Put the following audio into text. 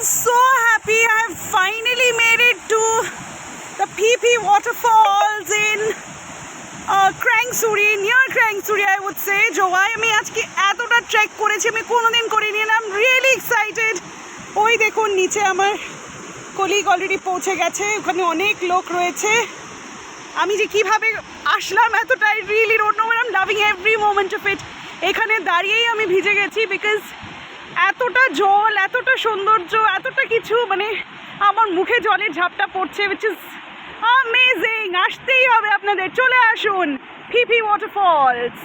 so happy I have finally made it to the PP waterfalls in Krangsuri, near Krangsuri I would say. জোয়াই আমি আজকে এতটা trek করেছি আমি কোনোদিন করিনি and I'm really excited. ওই দেখুন নিচে আমার কলিগ অলরেডি পৌঁছে গেছে, ওখানে অনেক লোক রয়েছে। আমি যে কিভাবে আসলাম এতটাই really don't know, I'm loving every moment of it. এখানে দাঁড়িয়েই আমি ভিজে গেছি বিকজ এতটা জল, এতটা সৌন্দর্য, এতটা কিছু, মানে আমার মুখে জলের ঝাপটা পড়ছে, which is amazing. আসতেই হবে আপনাদের, চলে আসুন পিপি ওয়াটারফলস।